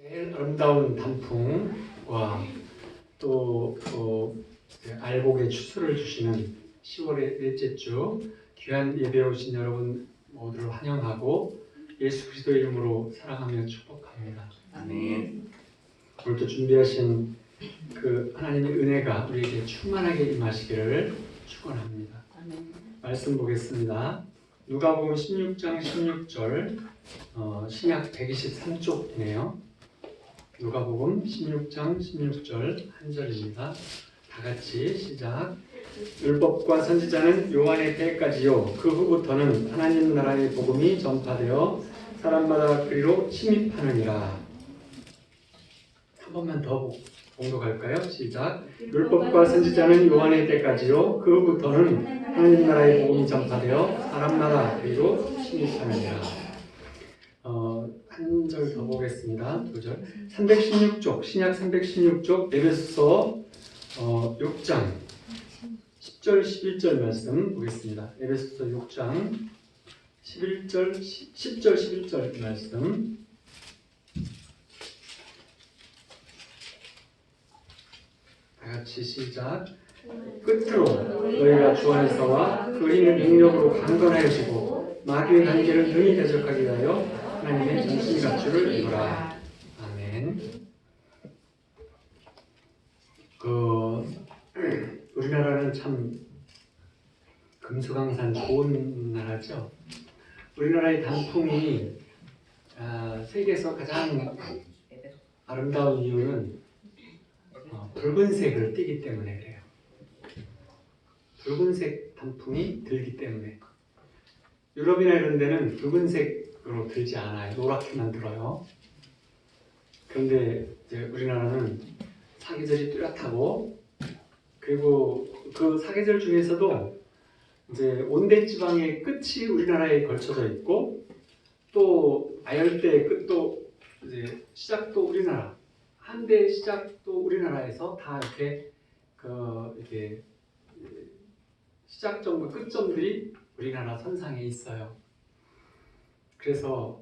제일 아름다운 단풍과 또 알곡의 추수를 주시는 10월의 일째 주 귀한 예배 오신 여러분 모두를 환영하고 예수 그리스도의 이름으로 사랑하며 축복합니다. 아멘. 오늘도 준비하신 그 하나님의 은혜가 우리에게 충만하게 임하시기를 축원합니다. 말씀 보겠습니다. 누가복음 16장 16절 신약 123쪽이네요. 누가복음 16장 16절 한 절입니다. 다 같이 시작. 율법과 선지자는 요한의 때까지요. 그 후부터는 하나님 나라의 복음이 전파되어 사람마다 그리로 침입하느니라. 한 번만 더 봉독할까요? 시작. 율법과 선지자는 요한의 때까지요. 그 후부터는 하나님 나라의 복음이 전파되어 사람마다 그리로 침입하느니라. 한 절 더 보겠습니다. 두 절. 316쪽 신약 316쪽 에베소서 6장 10절 11절 말씀 보겠습니다. 에베소서 6장 10절 11절 말씀. 다 같이 시작. 끝으로 너희가 주 안에서와 그 있는 능력으로 강건하여지고 마귀의 단계를 능히 대적하기 위하여 하나님의 전신 갖추를 입으라. 아멘. 우리나라는 참 금수강산 좋은 나라죠. 우리나라의 단풍이 세계에서 가장 아름다운 이유는 붉은색을 띠기 때문에 그래요. 붉은색 단풍이 들기 때문에. 유럽이나 이런 데는 붉은색으로 들지 않아요. 노랗게만 들어요. 그런데 이제 우리나라는 사계절이 뚜렷하고, 그리고 그 사계절 중에서도 이제 온대 지방의 끝이 우리나라에 걸쳐져 있고, 또 아열대 끝도 이제 시작도 우리나라, 한대 시작도 우리나라에서 다 이렇게 이렇게 시작점과 끝점들이 우리나라 선상에 있어요. 그래서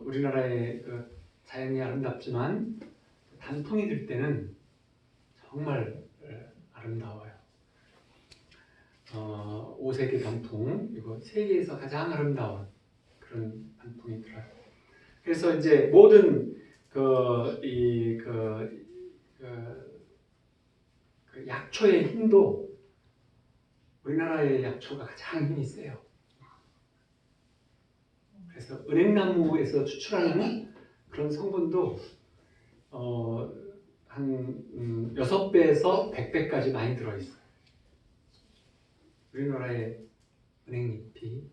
우리나라의 그 자연이 아름답지만 단풍이 들 때는 정말 아름다워요. 5세계 단풍, 이거 세계에서 가장 아름다운 그런 단풍이 들어요. 그래서 이제 모든 약초의 힘도 우리나라의 약초가 가장 힘이 세요. 그래서 은행나무에서 추출하는 그런 성분도 한 6배에서 100배까지 많이 들어있어요. 우리나라의 은행잎이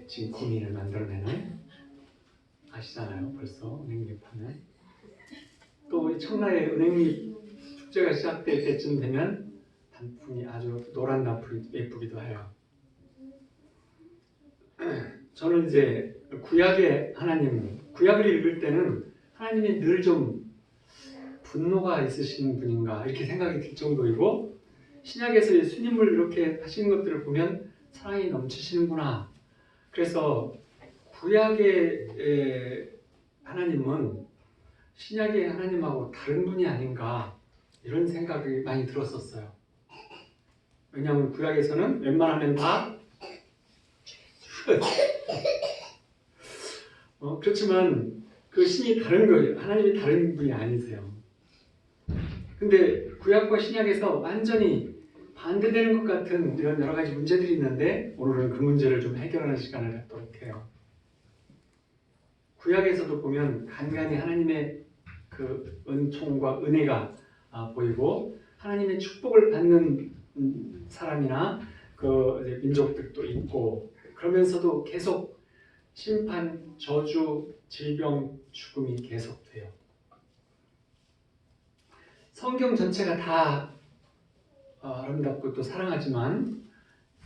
진코민을 만들어내는, 아시잖아요. 벌써 은행잎 하면. 또 이 청라의 은행잎 축제가 시작될 때쯤 되면 단풍이 아주 노란 단풍이 예쁘기도 해요. 저는 이제 구약의 하나님, 구약을 읽을 때는 하나님이 늘 좀 분노가 있으신 분인가 이렇게 생각이 들 정도이고, 신약에서 예수님을 이렇게 하시는 것들을 보면 사랑이 넘치시는구나. 그래서 구약의 하나님은 신약의 하나님하고 다른 분이 아닌가 이런 생각이 많이 들었었어요. 왜냐하면 구약에서는 웬만하면 다 그렇지만 그 신이 다른 거예요. 하나님이 다른 분이 아니세요. 근데 구약과 신약에서 완전히 반대되는 것 같은 이런 여러 가지 문제들이 있는데, 오늘은 그 문제를 좀 해결하는 시간을 갖도록 해요. 구약에서도 보면 간간히 하나님의 그 은총과 은혜가 보이고, 하나님의 축복을 받는 사람이나 그 민족들도 있고, 그러면서도 계속 심판, 저주, 질병, 죽음이 계속돼요. 성경 전체가 다 아름답고 또 사랑하지만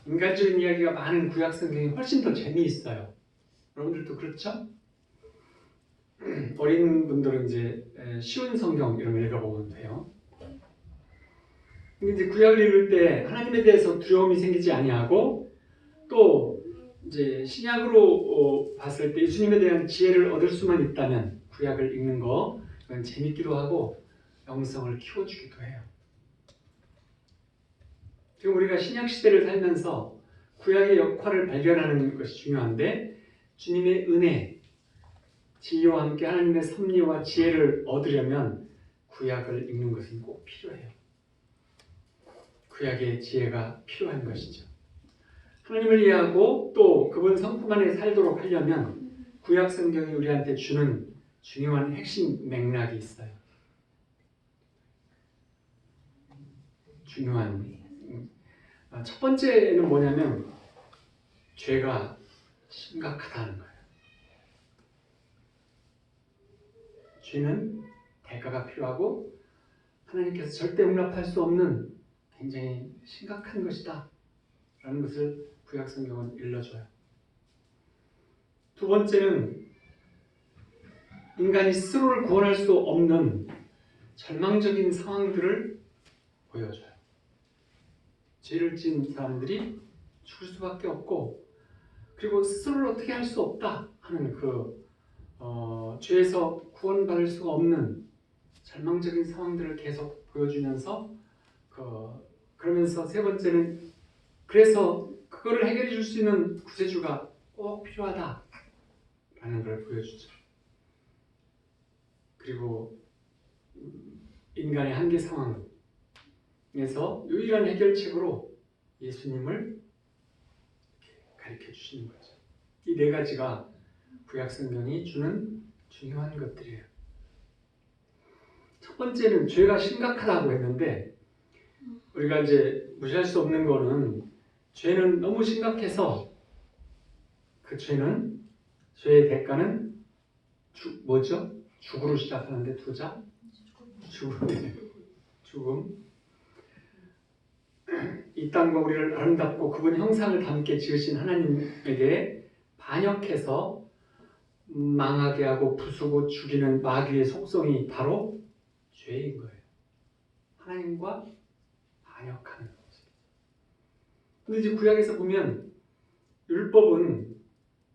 인간적인 이야기가 많은 구약 성경이 훨씬 더 재미있어요. 여러분들도 그렇죠? 어린 분들은 이제 쉬운 성경 이런 거 읽어보면 돼요. 근데 이제 구약을 읽을 때 하나님에 대해서 두려움이 생기지 아니하고, 또 이제 신약으로 봤을 때 예수님에 대한 지혜를 얻을 수만 있다면 구약을 읽는 거 이건 재밌기도 하고 영성을 키워주기도 해요. 지금 우리가 신약 시대를 살면서 구약의 역할을 발견하는 것이 중요한데 주님의 은혜, 진리와 함께 하나님의 섭리와 지혜를 얻으려면 구약을 읽는 것은 꼭 필요해요. 구약의 지혜가 필요한 것이죠. 하나님을 이해하고 또 그분 성품 안에 살도록 하려면 구약 성경이 우리한테 주는 중요한 핵심 맥락이 있어요. 첫 번째는 뭐냐면 죄가 심각하다는 거예요. 죄는 대가가 필요하고 하나님께서 절대 용납할 수 없는 굉장히 심각한 것이다 라는 것을 구약 성경은 일러줘요. 두 번째는 인간이 스스로를 구원할 수 없는 절망적인 상황들을 보여줘요. 죄를 지은 사람들이 죽을 수밖에 없고 그리고 스스로를 어떻게 할 수 없다 하는 죄에서 구원받을 수가 없는 절망적인 상황들을 계속 보여주면서 그러면서 세 번째는 그래서 그거를 해결해 줄 수 있는 구세주가 꼭 필요하다라는 걸 보여주죠. 그리고 인간의 한계 상황에서 유일한 해결책으로 예수님을 가르쳐 주시는 거죠. 이 네 가지가 구약 성경이 주는 중요한 것들이에요. 첫 번째는 죄가 심각하다고 했는데 우리가 이제 무시할 수 없는 거는 죄는 너무 심각해서 그 죄의 대가는 뭐죠? 죽으로 시작하는데 두자? 죽음. 이 땅과 우리를 아름답고 그분 형상을 담게 지으신 하나님에게 반역해서 망하게 하고 부수고 죽이는 마귀의 속성이 바로 죄인 거예요. 하나님과 반역하는 거죠. 근데 이제 구약에서 보면 율법은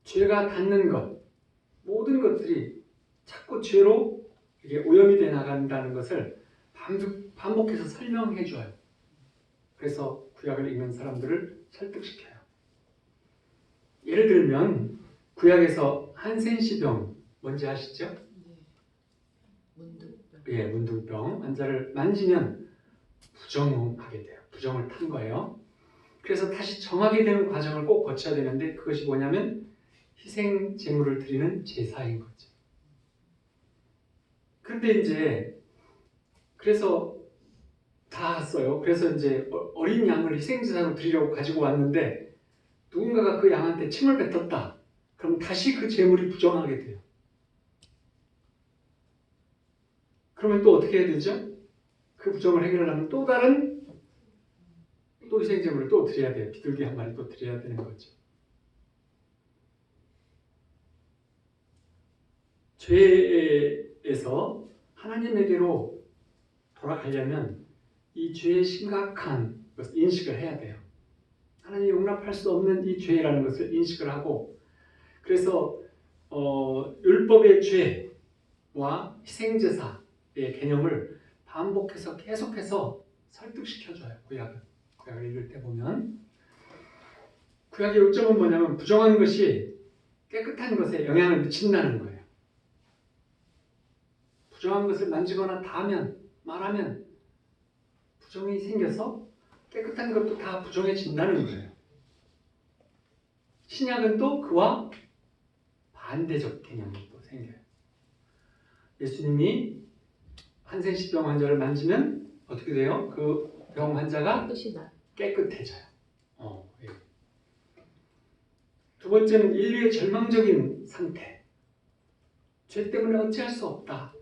죄가 닿는 것, 모든 것들이 자꾸 죄로 이게 오염이 돼 나간다는 것을 반복해서 설명해 줘요. 그래서 구약을 읽는 사람들을 설득시켜요. 예를 들면 구약에서 한센시병 뭔지 아시죠? 문둥병 환자를 만지면 부정하게 돼요. 부정을 탄 거예요. 그래서 다시 정하게 되는 과정을 꼭 거쳐야 되는데 그것이 뭐냐면 희생 제물을 드리는 제사인 거죠. 그런데 이제 그래서 다 왔어요. 그래서 이제 어린 양을 희생제사로 드리려고 가지고 왔는데 누군가가 그 양한테 침을 뱉었다. 그럼 다시 그 제물이 부정하게 돼요. 그러면 또 어떻게 해야 되죠? 그 부정을 해결하려면 또 다른 희생제물을 또 드려야 돼요. 비둘기 한 마리 또 드려야 되는 거죠. 죄에서 하나님에게로 돌아가려면 이 죄의 심각한 것을 인식을 해야 돼요. 하나님이 용납할 수 없는 이 죄라는 것을 인식을 하고 그래서 율법의 죄와 희생제사의 개념을 반복해서 계속해서 설득시켜줘요. 구약을 읽을 때 보면 구약의 요점은 뭐냐면 부정한 것이 깨끗한 것에 영향을 미친다는 거예요. 부정한 것을 만지거나 닿으면 말하면 부정이 생겨서 깨끗한 것도 다 부정해진다는 거예요. 신약은 또 그와 반대적 개념이 또 생겨요. 예수님이 한센시병 환자를 만지면 어떻게 돼요? 그 병 환자가 깨끗해져요. 예. 두 번째는 인류의 절망적인 상태. 죄 때문에 어찌할 수 없다.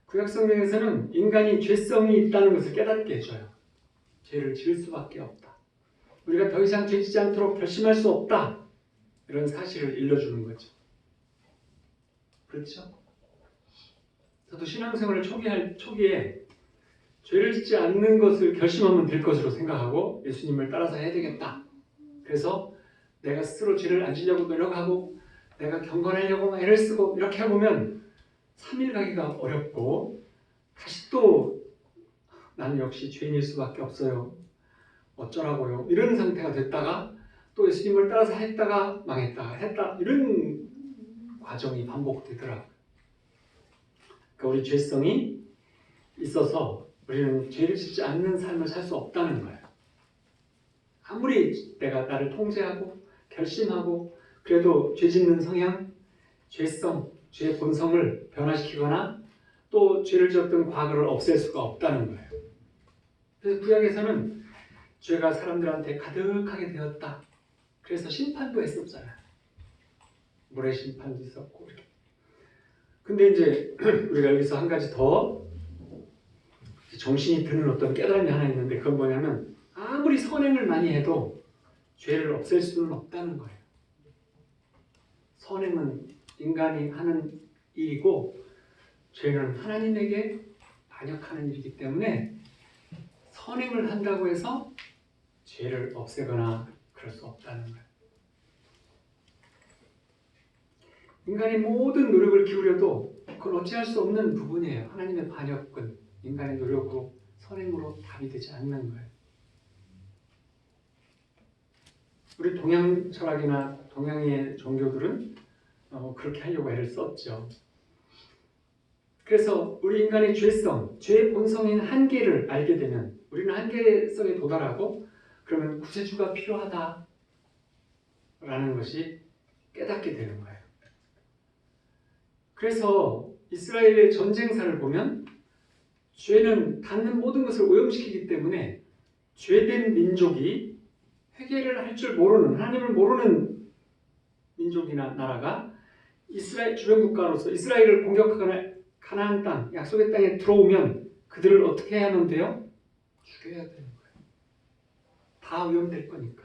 구약 성경에서는 인간이 죄성이 있다는 것을 깨닫게 해줘요. 죄를 지을 수밖에 없다. 우리가 더 이상 죄 짓지 않도록 결심할 수 없다. 이런 사실을 일러주는 거죠. 그렇죠? 저도 신앙생활을 초기에 죄를 짓지 않는 것을 결심하면 될 것으로 생각하고 예수님을 따라서 해야 되겠다. 그래서 내가 스스로 죄를 안 지려고 노력하고 내가 경건하려고 막 애를 쓰고 이렇게 해보면 3일 가기가 어렵고 다시 또 나는 역시 죄인일 수밖에 없어요. 어쩌라고요. 이런 상태가 됐다가 또 예수님을 따라서 했다가 망했다가 했다 이런 과정이 반복되더라고요. 그러니까 우리 죄성이 있어서 우리는 죄를 짓지 않는 삶을 살 수 없다는 거예요. 아무리 내가 나를 통제하고 결심하고 그래도 죄 짓는 성향, 죄성, 죄의 본성을 변화시키거나 또 죄를 지었던 과거를 없앨 수가 없다는 거예요. 그래서 구약에서는 죄가 사람들한테 가득하게 되었다. 그래서 심판도 했었잖아요. 물의 심판도 있었고. 근데 이제 우리가 여기서 한 가지 더 정신이 드는 어떤 깨달음이 하나 있는데 그건 뭐냐면 아무리 선행을 많이 해도 죄를 없앨 수는 없다는 거예요. 선행은 인간이 하는 일이고 죄는 하나님에게 반역하는 일이기 때문에 선행을 한다고 해서 죄를 없애거나 그럴 수 없다는 거예요. 인간이 모든 노력을 기울여도 그걸 어찌할 수 없는 부분이에요. 하나님의 반역은 인간의 노력으로 선행으로 답이 되지 않는 거예요. 우리 동양 철학이나 동양의 종교들은 그렇게 하려고 애를 썼죠. 그래서 우리 인간의 죄성, 죄의 본성인 한계를 알게 되면 우리는 한계성에 도달하고 그러면 구세주가 필요하다라는 것이 깨닫게 되는 거예요. 그래서 이스라엘의 전쟁사를 보면 죄는 닿는 모든 것을 오염시키기 때문에 죄된 민족이 회개를 할 줄 모르는 하나님을 모르는 민족이나 나라가 이스라엘 주변 국가로서 이스라엘을 공격하거나 가나안 땅, 약속의 땅에 들어오면 그들을 어떻게 해야만 돼요? 죽여야 되는 거예요. 다 오염될 거니까.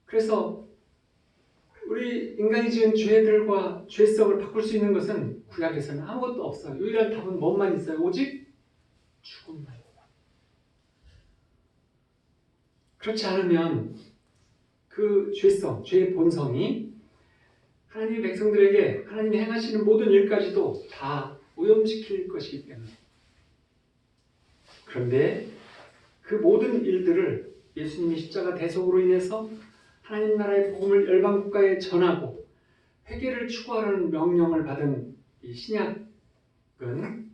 그래서 우리 인간이 지은 죄들과 죄성을 바꿀 수 있는 것은 구약에서는 아무것도 없어요. 유일한 답은 뭐만 있어요? 오직 죽음만. 그렇지 않으면 그 죄성, 죄의 본성이 하나님의 백성들에게 하나님이 행하시는 모든 일까지도 다 오염시킬 것이기 때문에. 그런데 그 모든 일들을 예수님이 십자가 대속으로 인해서 하나님 나라의 복음을 열방 국가에 전하고 회개를 추구하라는 명령을 받은 이 신약은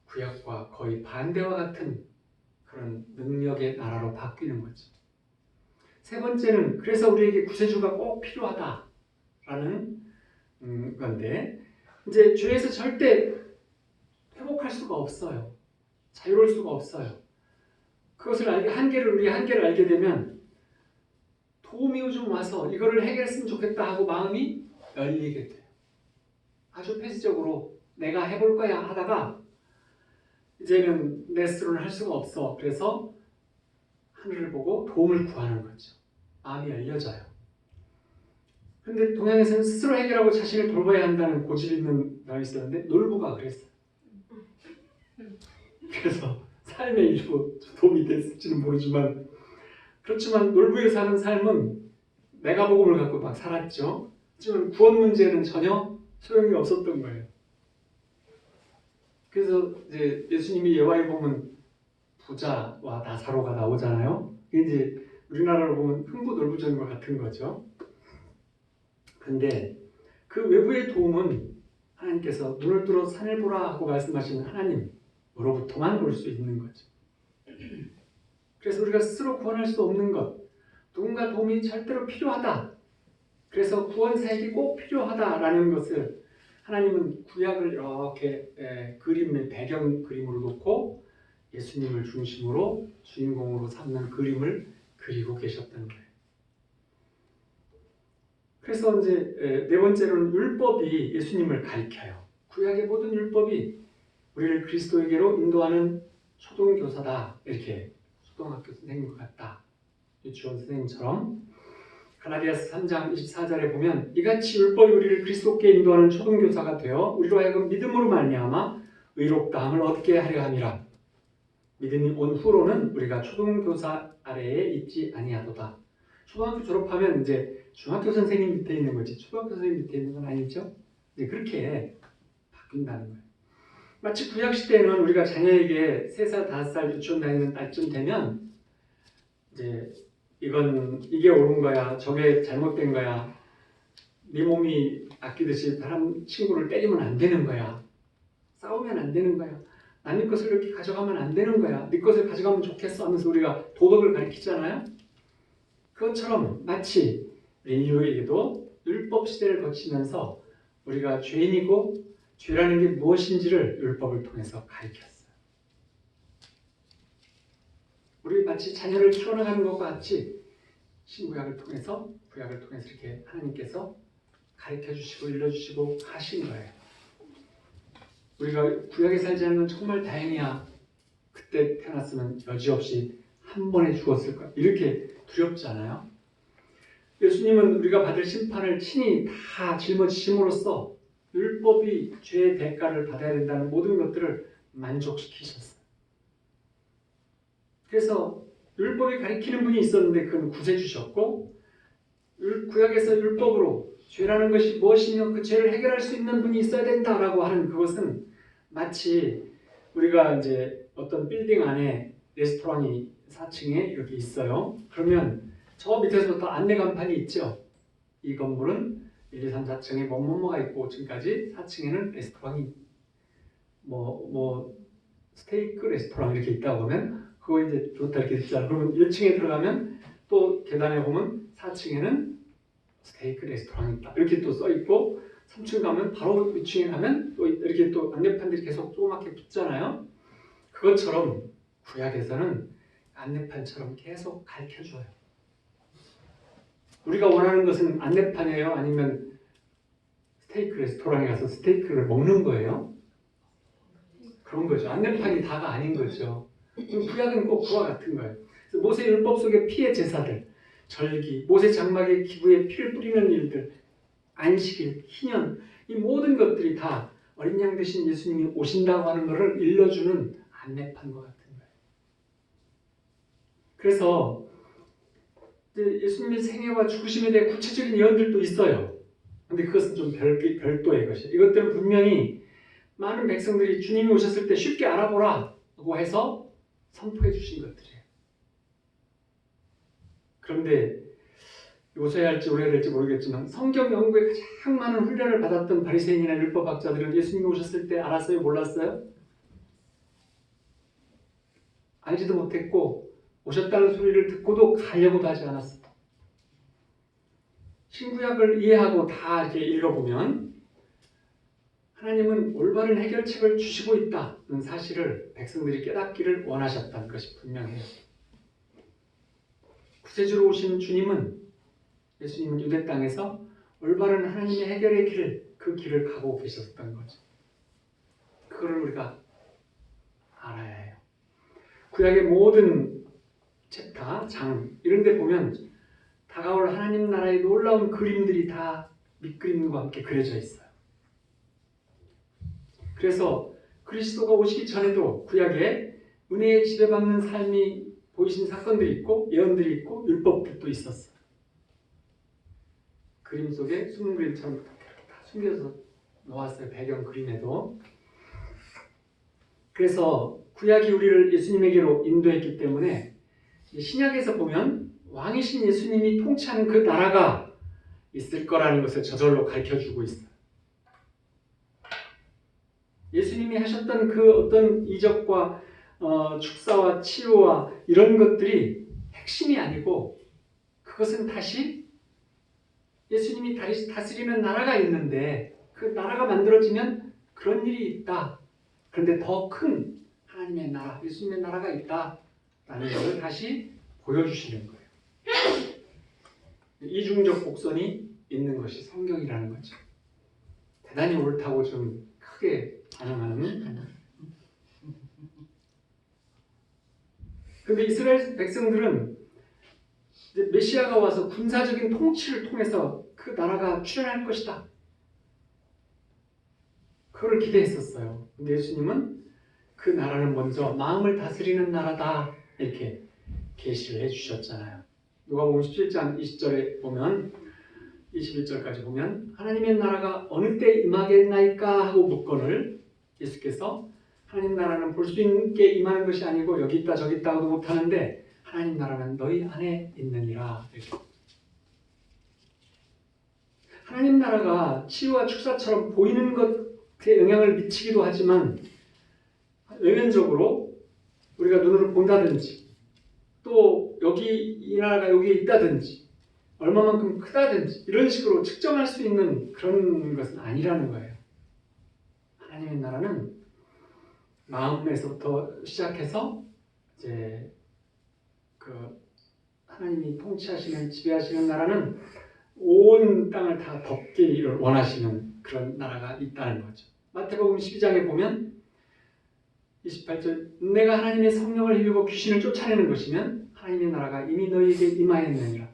구약과 거의 반대와 같은 그런 능력의 나라로 바뀌는 거죠. 세 번째는 그래서 우리에게 구세주가 꼭 필요하다라는 건데 이제 죄에서 절대 회복할 수가 없어요. 자유로울 수가 없어요. 그것을 우리 한계를 알게 되면 도움이 좀 와서 이거를 해결했으면 좋겠다 하고 마음이 열리게 돼요. 아주 폐지적으로 내가 해볼 거야 하다가 이제는 내 스스로는 할 수가 없어. 그래서 하늘을 보고 도움을 구하는 거죠. 마음이 열려져요. 그런데 동양에서는 스스로 해결하고 자신을 돌봐야 한다는 고집 있는 사람이 있었는데 놀부가 그랬어요. 그래서 삶의 일부 도움이 됐을지는 모르지만 그렇지만 놀부에 사는 삶은 내가 복음을 갖고 막 살았죠. 하지만 구원 문제는 전혀 소용이 없었던 거예요. 그래서 이제 예수님이 예화에 보면 부자와 나사로가 나오잖아요. 이게 이제 우리나라로 보면 흥부놀부전과 같은 거죠. 근데 그 외부의 도움은 하나님께서 눈을 뚫어 산을 보라 하고 말씀하시는 하나님으로부터만 볼 수 있는 거죠. 그래서 우리가 스스로 구원할 수 없는 것, 누군가 도움이 절대로 필요하다. 그래서 구원 사역이 꼭 필요하다라는 것을 하나님은 구약을 이렇게 그림의 배경 그림으로 놓고 예수님을 중심으로 주인공으로 삼는 그림을 그리고 계셨다는 거예요. 그래서 이제 네 번째로는 율법이 예수님을 가리켜요. 구약의 모든 율법이 우리를 그리스도에게로 인도하는 초등교사다. 이렇게 초등학교 선생님 같다. 유치원 선생님처럼 갈라디아서 3장 24절에 보면 이같이 율법이 우리를 그리스도께 인도하는 초등교사가 되어 우리로 하여금 믿음으로 말미암아 의롭다함을 얻게 하려 함이라. 믿음이 온 후로는 우리가 초등교사 아래에 있지 아니하도다. 초등학교 졸업하면 이제 중학교 선생님 밑에 있는 거지 초등학교 선생님 밑에 있는 건 아니죠. 이제 그렇게 바뀐다는 거예요. 마치 구약 시대에는 우리가 자녀에게 3살, 5살 유치원 다니는 딸쯤 되면 이제 이게 옳은 거야, 저게 잘못된 거야, 네 몸이 아끼듯이 사람 친구를 때리면 안 되는 거야, 싸우면 안 되는 거야, 남의 것을 이렇게 가져가면 안 되는 거야, 네 것을 가져가면 좋겠어 하면서 우리가 도덕을 가르치잖아요. 그것처럼 마치 인류에게도 율법 시대를 거치면서 우리가 죄인이고 죄라는 게 무엇인지를 율법을 통해서 가르쳤어요. 우리 마치 자녀를 키워나가는 것과 같이 신구약을 통해서 구약을 통해서 이렇게 하나님께서 가르쳐주시고 일러주시고 하신 거예요. 우리가 구약에 살지 않는 건 정말 다행이야. 그때 태어났으면 여지없이 한 번에 죽었을 거야. 이렇게 두렵지 않아요? 예수님은 우리가 받을 심판을 친히 다 짊어지심으로써 율법이 죄의 대가를 받아야 된다는 모든 것들을 만족시키셨어요. 그래서 율법이 가리키는 분이 있었는데 그건 구세주셨고, 구약에서 율법으로 죄라는 것이 무엇이며 그 죄를 해결할 수 있는 분이 있어야 된다라고 하는 그것은 마치 우리가 이제 어떤 빌딩 안에 레스토랑이 4층에 이렇게 있어요. 그러면 저 밑에서부터 안내 간판이 있죠. 이 건물은 1, 2, 3, 4층에 뭐뭐가 있고 5층까지 4층에는 레스토랑이 스테이크 레스토랑 이렇게 있다고 하면 그거 이제 좋다 이렇게 있잖아. 그러면 1층에 들어가면 또 계단에 보면 4층에는 스테이크 레스토랑이 있다. 이렇게 또 써 있고 3층 가면 바로 위층에 가면 또 이렇게 또 안내판들이 계속 조그맣게 붙잖아요. 그것처럼 구약에서는 안내판처럼 계속 가르쳐줘요. 우리가 원하는 것은 안내판이에요? 아니면 스테이크 레스토랑에 가서 스테이크를 먹는 거예요? 그런 거죠. 안내판이 다가 아닌 거죠. 구약은 꼭 그와 같은 거예요. 모세 율법 속의 피의 제사들, 절기, 모세 장막의 기부에 피를 뿌리는 일들, 안식일, 희년, 이 모든 것들이 다 어린 양 되신 예수님이 오신다고 하는 것을 일러주는 안내판과 같은 거예요. 그래서 예수님의 생애와 죽으심에 대해 구체적인 예언들도 있어요. 근데 그것은 좀 별도의 것이에요. 이것들은 분명히 많은 백성들이 주님이 오셨을 때 쉽게 알아보라고 해서 선포해 주신 것들이에요. 그런데 요새야 할지 오래될지 모르겠지만 성경 연구에 가장 많은 훈련을 받았던 바리새인이나 율법학자들은 예수님이 오셨을 때 알았어요? 몰랐어요? 알지도 못했고 오셨다는 소리를 듣고도 가려고도 하지 않았어요. 신구약을 이해하고 다 이렇게 읽어보면 하나님은 올바른 해결책을 주시고 있다는 사실을 백성들이 깨닫기를 원하셨다는 것이 분명해요. 구세주로 오신 예수님은 유대 땅에서 올바른 하나님의 해결의 길을, 그 길을 가고 계셨던 거죠. 그걸 우리가 알아야 해요. 구약의 모든 챕터, 장 이런 데 보면 다가올 하나님 나라의 놀라운 그림들이 다 밑그림과 함께 그려져 있어요. 그래서 그리스도가 오시기 전에도 구약에 은혜에 지배받는 삶이 보이신 사건들이 있고 예언들이 있고 율법들도 있었어요. 그림 속에 숨은 그림처럼 다 숨겨서 놓았어요. 배경 그림에도. 그래서 구약이 우리를 예수님에게로 인도했기 때문에 신약에서 보면 왕이신 예수님이 통치하는 그 나라가 있을 거라는 것을 저절로 가르쳐주고 있어요. 예수님이 하셨던 그 어떤 이적과 축사와 치유와 이런 것들이 핵심이 아니고 그것은 다시 예수님이 다스리는 나라가 있는데 그 나라가 만들어지면 그런 일이 있다. 그런데 더 큰 하나님의 나라, 예수님의 나라가 있다라는 것을 다시 보여주시는 거예요. 이중적 곡선이 있는 것이 성경이라는 거죠. 대단히 옳다고 좀 크게 반응하는. 그런데 이스라엘 백성들은 이제 메시아가 와서 군사적인 통치를 통해서 그 나라가 출현할 것이다. 그걸 기대했었어요. 근데 예수님은 그 나라는 먼저 마음을 다스리는 나라다 이렇게 계시를 해주셨잖아요. 누가복음 17장 20절에 보면 21절까지 보면 하나님의 나라가 어느 때 임하겠나이까 하고 묻거늘 예수께서 하나님 나라는 볼 수 있게 임하는 것이 아니고 여기 있다 저기 있다 하고도 못하는데 하나님 나라는 너희 안에 있느니라. 하나님 나라가 치유와 축사처럼 보이는 것에 영향을 미치기도 하지만 외면적으로 우리가 눈으로 본다든지 또 여기 이 나라가 여기에 있다든지 얼마만큼 크다든지 이런 식으로 측정할 수 있는 그런 것은 아니라는 거예요. 하나님의 나라는 마음에서부터 시작해서 이제 그 하나님이 통치하시는 지배하시는 나라는 온 땅을 다 덮기를 원하시는 그런 나라가 있다는 거죠. 마태복음 12장에 보면 28절 내가 하나님의 성령을 힘입어 귀신을 쫓아내는 것이면 하나님의 나라가 이미 너희에게 임하였느니라.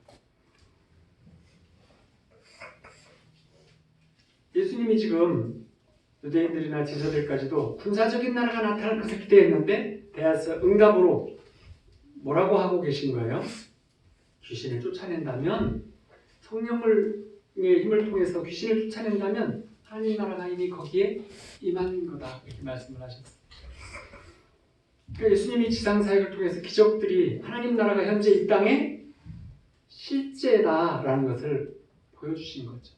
예수님이 지금 유대인들이나 제자들까지도 군사적인 나라가 나타날 것을 기대했는데 대하서 응답으로 뭐라고 하고 계신 거예요? 귀신을 쫓아낸다면 성령의 힘을 통해서 귀신을 쫓아낸다면 하나님 나라가 이미 거기에 임한 거다 이렇게 말씀을 하셨어요. 그러니까 예수님이 지상사역을 통해서 기적들이 하나님 나라가 현재 이 땅에 실제다라는 것을 보여주신 거죠.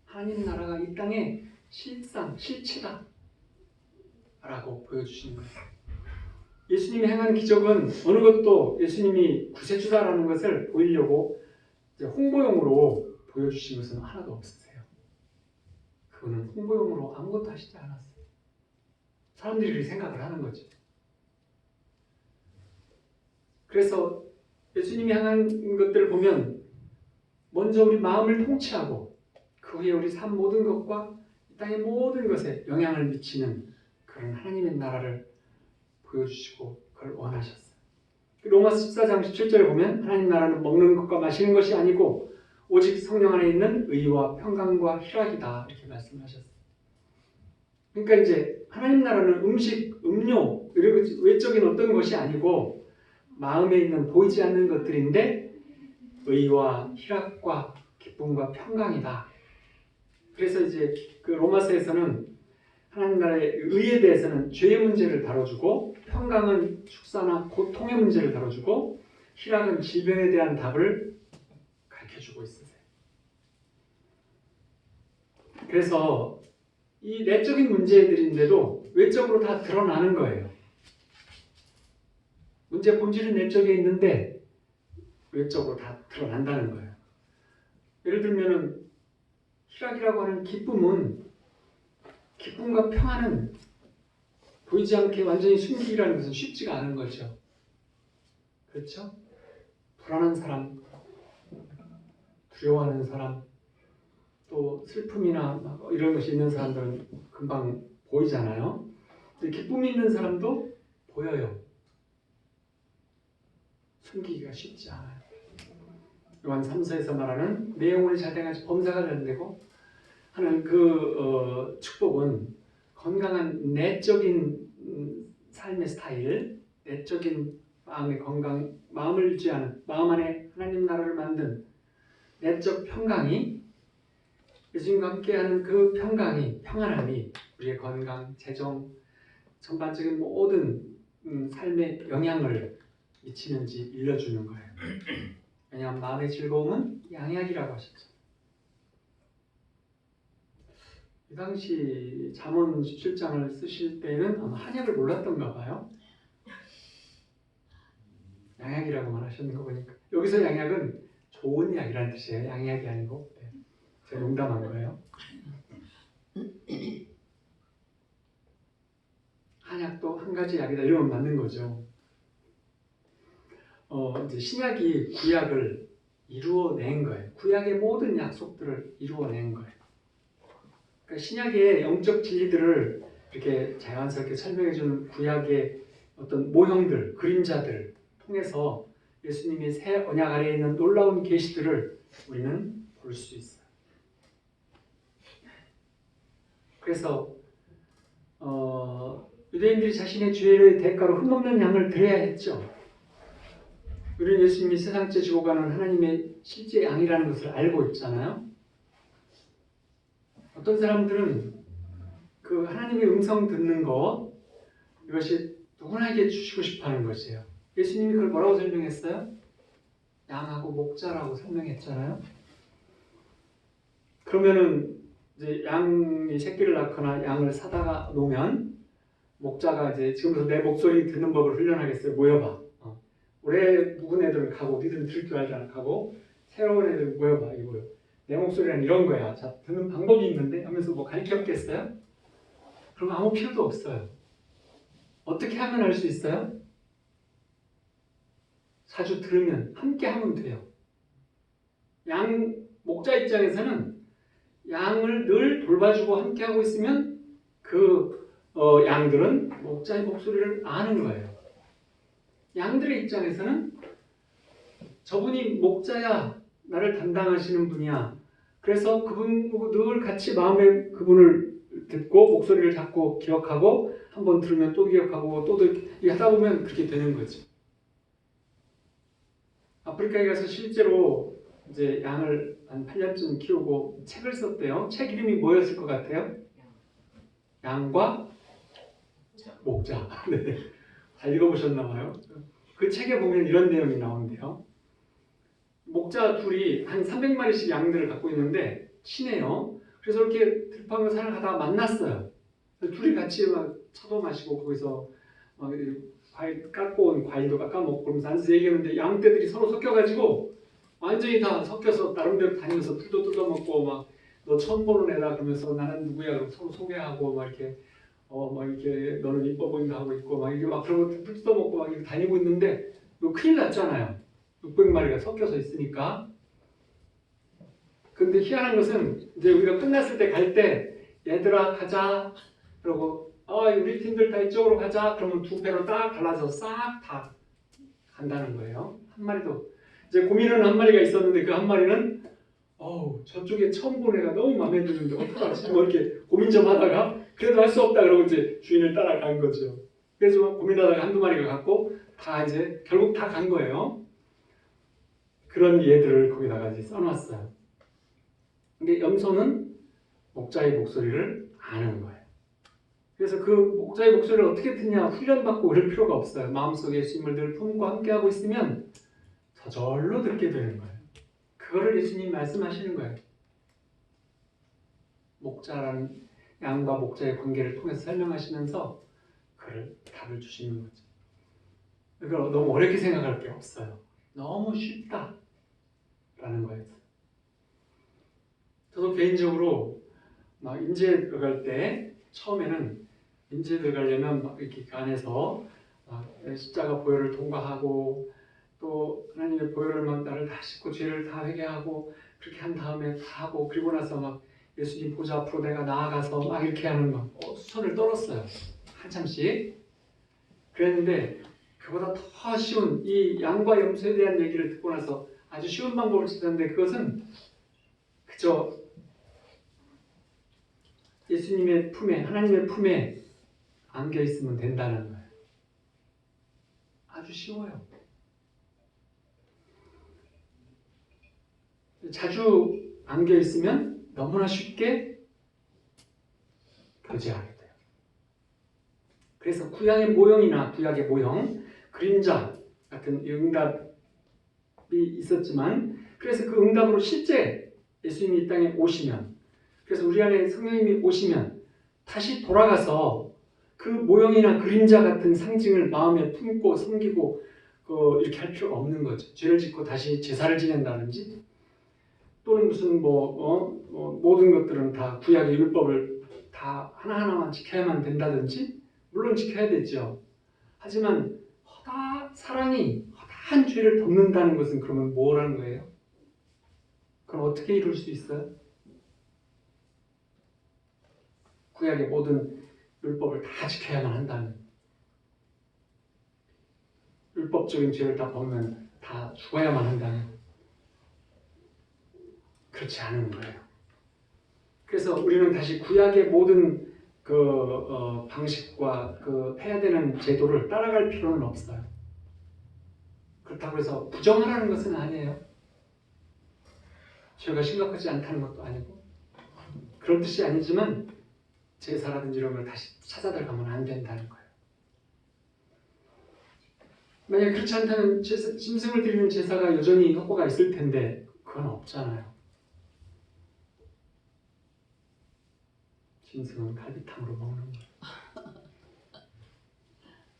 하나님 나라가 이 땅에 실체다 라고 보여주신 거예요. 예수님이 행한 기적은 어느 것도 예수님이 구세주다라는 것을 보이려고 홍보용으로 보여주신 것은 하나도 없으세요. 그거는 홍보용으로 아무것도 하시지 않았어요. 사람들이 그렇게 생각을 하는 거죠. 그래서 예수님이 행한 것들을 보면 먼저 우리 마음을 통치하고 그 후에 우리 삶 모든 것과 이 땅의 모든 것에 영향을 미치는 그런 하나님의 나라를 보여주시고 그걸 원하셨어요. 로마서 14장 17절에 보면 하나님 나라는 먹는 것과 마시는 것이 아니고 오직 성령 안에 있는 의와 평강과 희락이다 이렇게 말씀하셨어요. 그러니까 이제 하나님 나라는 음식, 음료 이런 외적인 어떤 것이 아니고 마음에 있는 보이지 않는 것들인데 의와 희락과 기쁨과 평강이다. 그래서 이제 그 로마서에서는 하나님 나라의 의에 대해서는 죄의 문제를 다뤄주고 평강은 축사나 고통의 문제를 다뤄주고 희락은 질병에 대한 답을 가르쳐주고 있으세요. 그래서 이 내적인 문제들인데도 외적으로 다 드러나는 거예요. 문제 본질은 내적에 있는데 외적으로 다 드러난다는 거예요. 예를 들면은 희락이라고 하는 기쁨과 평안은 보이지 않게 완전히 숨기라는 것은 쉽지가 않은 거죠. 그렇죠? 불안한 사람, 두려워하는 사람, 또 슬픔이나 이런 것이 있는 사람들은 금방 보이잖아요. 근데 기쁨이 있는 사람도 보여요. 숨기기가 쉽지 않아요. 요한 3서에서 말하는 내 영혼이 잘 돼가지고 범사가 잘 되고 하는 그 축복은 건강한 내적인 삶의 스타일, 내적인 마음의 건강, 마음을 유지하는 마음 안에 하나님 나라를 만든 내적 평강이 예수님과 함께하는 그 평강이 평안함이 우리의 건강, 재정, 전반적인 모든 삶에 영향을 미치는지 일러주는 거예요. 왜냐하면 마음의 즐거움은 양약이라고 하셨죠. 이 당시 잠언 17장을 쓰실 때는 아마 한약을 몰랐던가 봐요. 양약이라고만 하셨는 거 보니까 여기서 양약은 좋은 약이라는 뜻이에요. 양약이 아니고 네. 제가 농담한 거예요. 한약도 한 가지 약이다 이러면 맞는 거죠. 이제 신약이 구약을 이루어낸 거예요. 구약의 모든 약속들을 이루어낸 거예요. 그러니까 신약의 영적 진리들을 이렇게 자연스럽게 설명해주는 구약의 어떤 모형들, 그림자들 통해서 예수님의 새 언약 아래에 있는 놀라운 계시들을 우리는 볼 수 있어요. 그래서 유대인들이 자신의 죄의 대가로 흠없는 양을 드려야 했죠. 우리는 예수님이 세상째 지고 가는 하나님의 실제 양이라는 것을 알고 있잖아요. 어떤 사람들은 그 하나님의 음성 듣는 것, 이것이 누구나에게 주시고 싶어하는 것이에요. 예수님이 그걸 뭐라고 설명했어요? 양하고 목자라고 설명했잖아요. 그러면은 이제 양이 새끼를 낳거나 양을 사다가 놓으면 목자가 이제 지금부터 내 목소리 듣는 법을 훈련하겠어요. 모여봐. 올해 묵은 애들은 가고 니들은 들을 줄 알잖아. 가고 새로운 애들 모여봐. 이거요. 내 목소리란 이런 거야. 자, 듣는 방법이 있는데 하면서 뭐 가르쳤겠어요? 그럼 아무 필요도 없어요. 어떻게 하면 할 수 있어요? 자주 들으면 함께 하면 돼요. 양 목자 입장에서는 양을 늘 돌봐주고 함께 하고 있으면 그 양들은 목자의 목소리를 아는 거예요. 양들의 입장에서는 저분이 목자야, 나를 담당하시는 분이야. 그래서 그분하고 늘 같이 마음에 그분을 듣고 목소리를 잡고 기억하고 한번 들으면 또 기억하고 또 하다 보면 그렇게 되는 거죠. 아프리카에 가서 실제로 이제 양을 한 8년쯤 키우고 책을 썼대요. 책 이름이 뭐였을 것 같아요? 양과 목자. 네. 잘 읽어보셨나 봐요. 그 책에 보면 이런 내용이 나온대요. 목자 둘이 한 300마리씩 양들을 갖고 있는데 친해요. 그래서 이렇게 들판을 살아가다가 만났어요. 둘이 같이 막 차도 마시고 거기서 막 과일 깎고 온 과일도 깎아 먹고 그러면서 앉아서 얘기하는데 양떼들이 서로 섞여가지고 완전히 다 섞여서 나름대로 다니면서 풀도 뜯어먹고 막 너 처음 보는 애다 그러면서 나는 누구야 그러고 서로 소개하고 막 이렇게 막 이렇게 너는 이뻐 보인다 하고 있고 막 이게 막 그러고 풀 뜯어먹고 막 이렇게 다니고 있는데 이거 큰일 났잖아요. 600마리가 섞여서 있으니까. 근데 희한한 것은 이제 우리가 끝났을 때 갈 때 얘들아 가자 그러고 우리 팀들 다 이쪽으로 가자 그러면 두 배로 딱 갈라서 싹 다 간다는 거예요. 한 마리도 이제 고민하는 한 마리가 있었는데 그 한 마리는 저쪽에 처음 본 애가 너무 마음에 드는데 어떡하지 뭐 이렇게 고민 좀 하다가 그래도 할 수 없다 그러고 이제 주인을 따라간 거죠. 그래서 고민하다가 한두 마리가 갔고 다 이제 결국 다 간 거예요. 그런 예들을 거기다가 이제 써놨어요. 근데 염소는 목자의 목소리를 아는 거예요. 그래서 그 목자의 목소리를 어떻게 듣냐 훈련받고 그럴 필요가 없어요. 마음속에 예수님을 늘 품고 함께하고 있으면 저절로 듣게 되는 거예요. 그거를 예수님 말씀하시는 거예요. 목자라는 양과 목자의 관계를 통해서 설명하시면서 그를 답을 주시는 거죠. 이걸 너무 어렵게 생각할 게 없어요. 너무 쉽다라는 거예요. 저도 개인적으로 막 인제 들어갈 때 처음에는 인제 들어가려면 막 이렇게 그 안에서 십자가 보혈을 통과하고 또 하나님의 보혈을 막 나를 다 씻고 죄를 다 회개하고 그렇게 한 다음에 다 하고 그리고 나서 막 예수님 보좌 앞으로 내가 나아가서 막 이렇게 하는 막 손을 떨었어요. 한참씩. 그랬는데 그보다 더 쉬운 이 양과 염소에 대한 얘기를 듣고 나서 아주 쉬운 방법을 찾았는데 그것은 그저 예수님의 품에 하나님의 품에 안겨 있으면 된다는 거예요. 아주 쉬워요. 자주 안겨 있으면 너무나 쉽게 교제하게 돼요. 그래서 구약의 모형이나 구약의 모형, 그림자 같은 응답이 있었지만 그래서 그 응답으로 실제 예수님이 이 땅에 오시면 그래서 우리 안에 성령님이 오시면 다시 돌아가서 그 모형이나 그림자 같은 상징을 마음에 품고 섬기고 이렇게 할 필요가 없는 거죠. 죄를 짓고 다시 제사를 지낸다든지 또는 무슨 모든 것들은 다 구약의 율법을 다 하나하나만 지켜야만 된다든지 물론 지켜야 되죠. 하지만 사랑이 허다한 죄를 덮는다는 것은 그러면 뭐라는 거예요? 그럼 어떻게 이룰 수 있어요? 구약의 모든 율법을 다 지켜야만 한다는 율법적인 죄를 다 범하면 다 죽어야만 한다는 그렇지 않은 거예요. 그래서 우리는 다시 구약의 모든 방식과 해야 되는 제도를 따라갈 필요는 없어요. 그렇다고 해서 부정하라는 것은 아니에요. 죄가 심각하지 않다는 것도 아니고 그런 뜻이 아니지만 제사라든지 이런 걸 다시 찾아들어가면 안 된다는 거예요. 만약 그렇지 않다면 짐승을 드리는 제사가 여전히 효과가 있을 텐데 그건 없잖아요. 짐승은 갈비탕으로 먹는 거예요.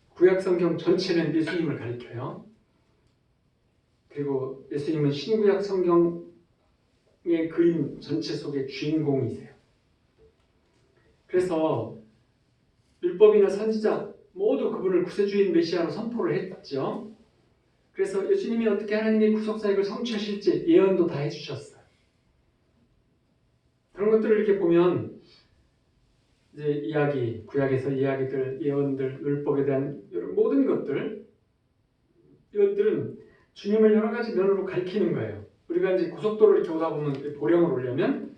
구약 성경 전체는 예수님을 가리켜요. 그리고 예수님은 신구약 성경의 그림 전체 속의 주인공이세요. 그래서 율법이나 선지자 모두 그분을 구세주인 메시아로 선포를 했죠. 그래서 예수님이 어떻게 하나님의 구속사역을 성취하실지 예언도 다 해주셨어요. 그런 것들을 이렇게 보면 이제 이야기, 구약에서 이야기들, 예언들, 율법에 대한 모든 것들 이것들은 주님을 여러 가지 면으로 가리키는 거예요. 우리가 이제 고속도로를 이렇게 오다 보면 보령을 오려면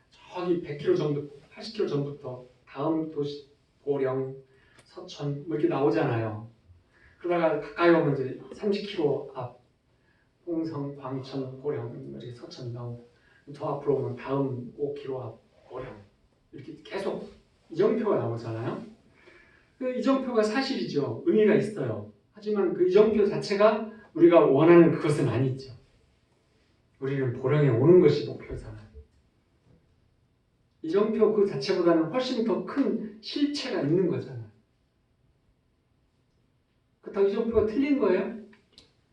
저기 100km 정도, 80km 전부터 다음 도시 보령, 서천 뭐 이렇게 나오잖아요. 그러다가 가까이 오면 이제 30km 앞 홍성, 광천, 보령 이렇게 서천 나오고 더 앞으로 오면 다음 5km 앞 보령 이렇게 계속 이정표가 나오잖아요. 그 이정표가 사실이죠. 의미가 있어요. 하지만 그 이정표 자체가 우리가 원하는 그것은 아니죠. 우리는 보령에 오는 것이 목표잖아요. 이정표 그 자체보다는 훨씬 더 큰 실체가 있는 거잖아요. 그렇다고 이정표가 틀린 거예요?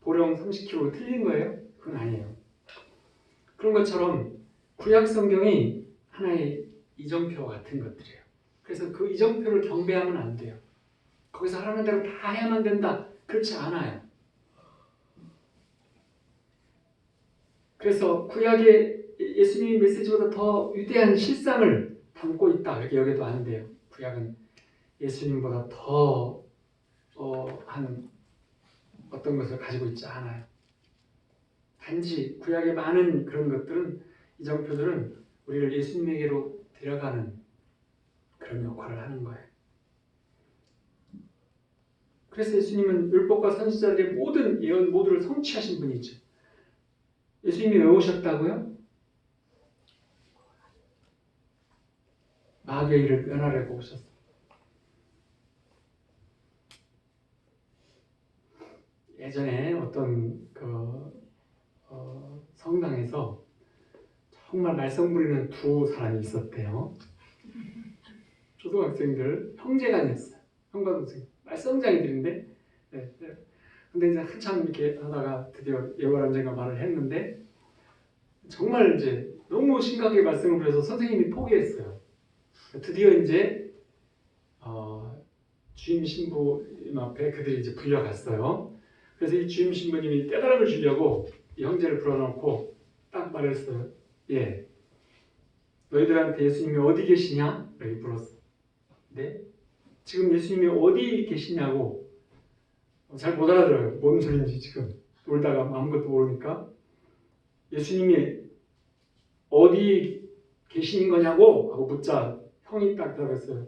보령 30km 틀린 거예요? 그건 아니에요. 그런 것처럼 구약 성경이 하나의 이정표 같은 것들이에요. 그래서 그 이정표를 경배하면 안 돼요. 거기서 하라는 대로 다 해야만 된다. 그렇지 않아요. 그래서 구약의 예수님의 메시지보다 더 위대한 실상을 담고 있다. 이렇게 여겨도 안 돼요. 구약은 예수님보다 더 한 어떤 것을 가지고 있지 않아요. 단지 구약의 많은 그런 것들은 이정표들은 우리를 예수님에게로 데려가는 그런 역할을 하는 거예요. 그래서 예수님은 율법과 선지자들의 모든 예언 모두를 성취하신 분이죠. 예수님이 왜 오셨다고요? 마귀의 일을 면하려고 오셨어요. 예전에 어떤 성당에서 정말 말썽 부리는 두 사람이 있었대요. 초등학생들 형제간이었어요. 형과 동생 말썽장이들인데 근데 이제 한참 이렇게 하다가 드디어 예월 언젠가 말을 했는데 정말 이제 너무 심각하게 말썽을 부려서 선생님이 포기했어요. 드디어 이제 주임 신부님 앞에 그들이 이제 불려갔어요. 그래서 이 주임 신부님이 떼다락을 주려고 이 형제를 불러놓고 딱 말했어요. 예, 너희들한테 예수님이 어디 계시냐? 이렇게 물었어요. 네? 지금 예수님이 어디 계시냐고 잘 못 알아들어요. 뭔 소리인지 지금 놀다가 아무것도 모르니까 예수님이 어디 계시는 거냐고 하고 묻자 형이 딱 대답했어요.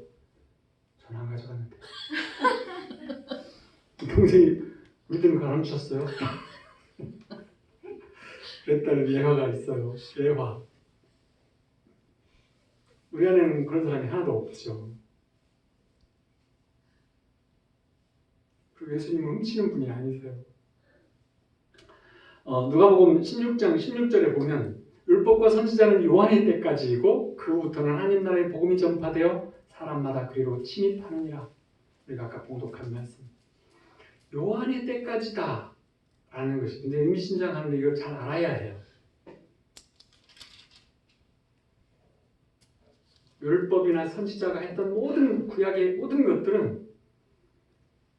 전 안 가져갔는데. 동생이 우리들은 가르쳤어요. 그랬다는 예화가 있어요. 예화. 우리 안에는 그런 사람이 하나도 없죠. 그리고 예수님은 훔치는 분이 아니세요. 누가복음 16장 16절에 보면 율법과 선지자는 요한의 때까지이고 그 후부터는 하나님 나라의 복음이 전파되어 사람마다 그리로 침입하느니라. 우리가 아까 봉독한 말씀. 요한의 때까지다 라는 것이 근데 의미심장하는데 이걸 잘 알아야 해요. 율법이나 선지자가 했던 모든 구약의 모든 것들은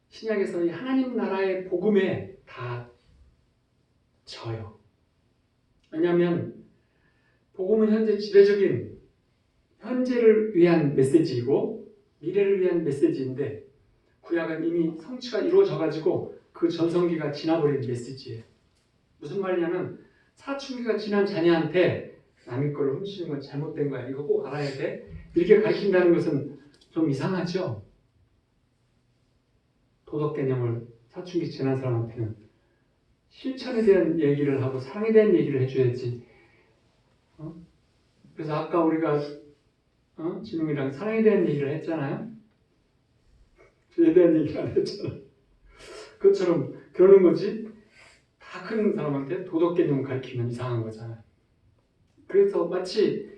신약에서 이 하나님 나라의 복음에 다 져요. 왜냐하면 복음은 현재 지배적인 현재를 위한 메시지이고 미래를 위한 메시지인데 구약은 이미 성취가 이루어져가지고 그 전성기가 지나버린 메시지예요. 무슨 말이냐면 사춘기가 지난 자녀한테 남의 거를 훔치는 건 잘못된 거야. 이거 꼭 알아야 돼. 이렇게 가르친다는 것은 좀 이상하죠. 도덕 개념을 사춘기 지난 사람한테는 실천에 대한 얘기를 하고 사랑에 대한 얘기를 해줘야지. 그래서 아까 우리가 진웅이랑 사랑에 대한 얘기를 했잖아요. 죄에 대한 얘기를 안 했잖아. 그것처럼 그러는 거지. 다 큰 사람한테 도덕 개념 가르치면 이상한 거잖아요. 그래서 마치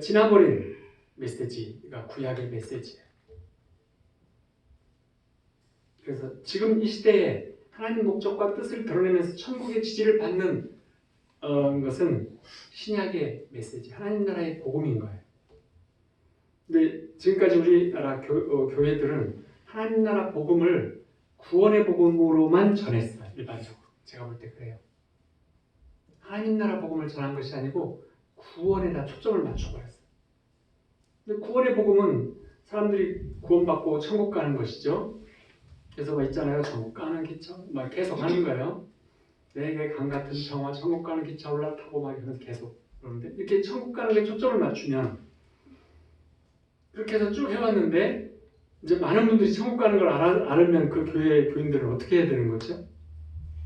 지나버린 메시지가 구약의 메시지예요. 그래서 지금 이 시대에 하나님 목적과 뜻을 드러내면서 천국의 지지를 받는 것은 신약의 메시지, 하나님 나라의 복음인 거예요. 근데 지금까지 우리나라 교회들은 하나님 나라 복음을 구원의 복음으로만 전했어요. 일반적으로. 제가 볼 때 그래요. 하나님 나라 복음을 전한 것이 아니고 구원에다 초점을 맞춰버렸어요. 근데 구원의 복음은 사람들이 구원받고 천국 가는 것이죠. 그래서 뭐 있잖아요. 천국 가는 기차 막 계속 하는 거예요. 내게 강 같은 평화, 천국 가는 기차 올라타고 막 이러면서 계속 그러는데 이렇게 천국 가는 데 초점을 맞추면 그렇게 해서 쭉 해왔는데 이제 많은 분들이 천국 가는 걸 알으면 그 교회 교인들은 어떻게 해야 되는 거죠?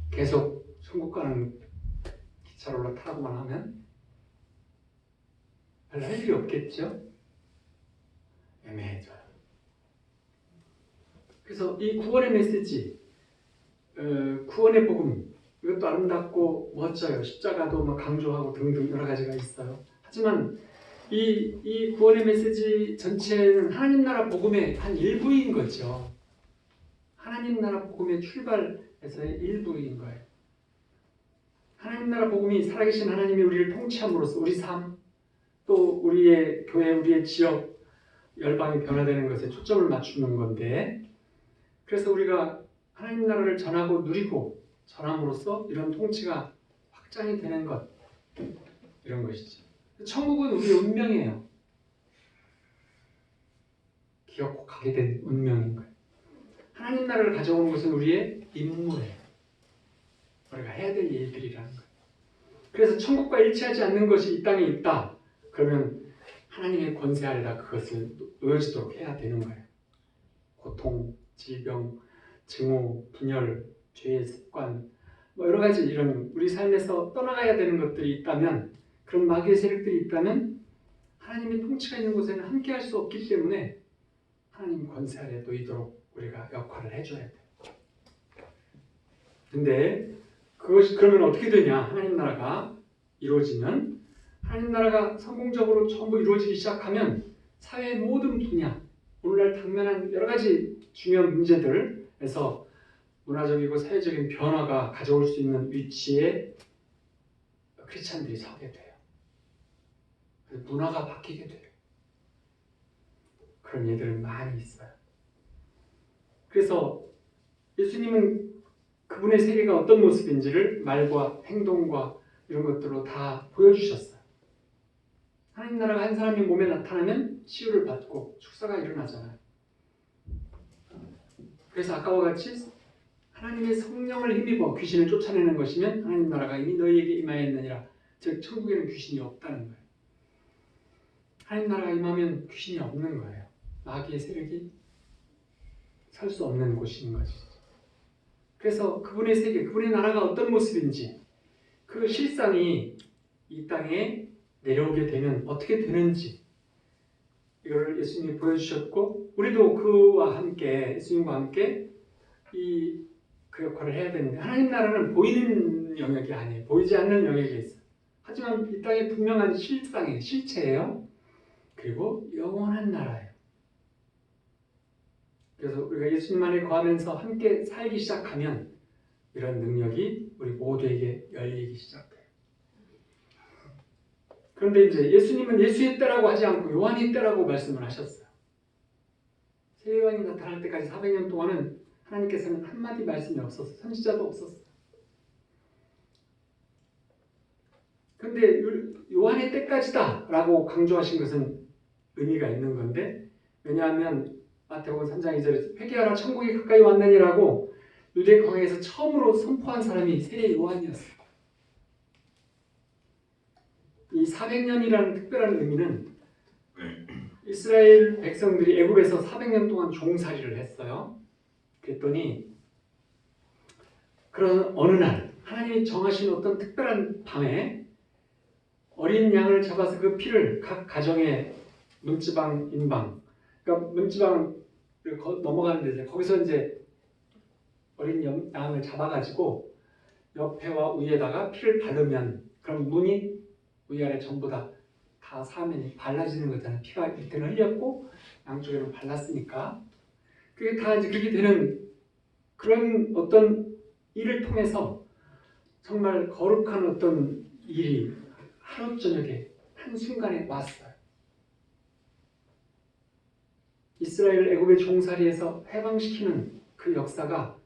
계속 천국 가는 기차를 올라타고만 하면 별 할 일이 없겠죠? 애매해져요. 그래서 이 구원의 메시지, 구원의 복음, 이것도 아름답고 멋져요. 십자가도 막 강조하고 등등 여러 가지가 있어요. 하지만 이 구원의 메시지 전체는 하나님 나라 복음의 한 일부인 거죠. 하나님 나라 복음의 출발에서의 일부인 거예요. 하나님 나라 복음이 살아계신 하나님이 우리를 통치함으로써 우리 삶, 또 우리의 교회, 우리의 지역, 열방이 변화되는 것에 초점을 맞추는 건데, 그래서 우리가 하나님 나라를 전하고 누리고 전함으로써 이런 통치가 확장이 되는 것, 이런 것이죠. 천국은 우리의 운명이에요. 기어코 가게 된 운명인 거예요. 하나님 나라를 가져오는 것은 우리의 임무예요. 우리가 해야 될 일들이라는 거예요. 그래서 천국과 일치하지 않는 것이 이 땅에 있다. 그러면 하나님의 권세 아래다 그것을 놓여지도록 해야 되는 거예요. 고통, 질병, 증오, 분열, 죄의 습관, 뭐 여러 가지 이런 우리 삶에서 떠나가야 되는 것들이 있다면, 그런 마귀의 세력들이 있다면 하나님의 통치가 있는 곳에는 함께할 수 없기 때문에 하나님 권세 아래 놓이도록 우리가 역할을 해줘야 돼요. 근데 그것이 그러면 어떻게 되냐? 하나님 나라가 이루어지면, 하나님 나라가 성공적으로 전부 이루어지기 시작하면 사회의 모든 분야, 오늘날 당면한 여러 가지 중요한 문제들에서 문화적이고 사회적인 변화가 가져올 수 있는 위치에 크리스찬들이 서게 돼요. 문화가 바뀌게 돼요. 그런 예들은 많이 있어요. 그래서 예수님은 그분의 세계가 어떤 모습인지를 말과 행동과 이런 것들로 다 보여주셨어요. 하나님 나라가 한 사람의 몸에 나타나면 치유를 받고 축사가 일어나잖아요. 그래서 아까와 같이 하나님의 성령을 힘입어 귀신을 쫓아내는 것이면 하나님 나라가 이미 너희에게 임하였느니라. 즉 천국에는 귀신이 없다는 거예요. 하나님 나라가 임하면 귀신이 없는 거예요. 마귀의 세력이 살 수 없는 곳인 것이죠. 그래서 그분의 세계, 그분의 나라가 어떤 모습인지, 그 실상이 이 땅에 내려오게 되면 어떻게 되는지, 이걸 예수님이 보여주셨고, 우리도 그와 함께, 예수님과 함께 그 역할을 해야 되는데, 하나님 나라는 보이는 영역이 아니에요. 보이지 않는 영역에 있어요. 하지만 이 땅에 분명한 실상이에요. 실체예요. 그리고 영원한 나라예요. 그래서 우리가 예수님 안에 거하면서 함께 살기 시작하면 이런 능력이 우리 모두에게 열리기 시작돼요. 그런데 이제 예수님은 예수의 때라고 하지 않고 요한의 때라고 말씀을 하셨어요. 새 요한이 나타날 때까지 400년 동안은 하나님께서는 한마디 말씀이 없었어요. 선지자도 없었어요. 그런데 요한의 때까지다 라고 강조하신 것은 의미가 있는 건데, 왜냐하면 마태복음 3장 2절에서 회개하라 천국이 가까이 왔느니라고 유대 광야에서 처음으로 선포한 사람이 새 요한이었어요. 이 400년이라는 특별한 의미는 이스라엘 백성들이 애굽에서 400년 동안 종살이를 했어요. 그랬더니 그런 어느 날 하나님이 정하신 어떤 특별한 밤에 어린 양을 잡아서 그 피를 각 가정의 문지방, 인방, 그러니까 문지방을 넘어가는 데서 거기서 이제 어린 양을 잡아가지고 옆에와 위에다가 피를 바르면 그럼 문이 위아래 전부 다 사면이 발라지는 거잖아요. 피가 밑에는 흘렸고 양쪽에는 발랐으니까 그게 다 이제 그렇게 되는 그런 어떤 일을 통해서 정말 거룩한 어떤 일이 하루 저녁에 한순간에 왔어요. 이스라엘 애굽의 종살이에서 해방시키는 그 역사가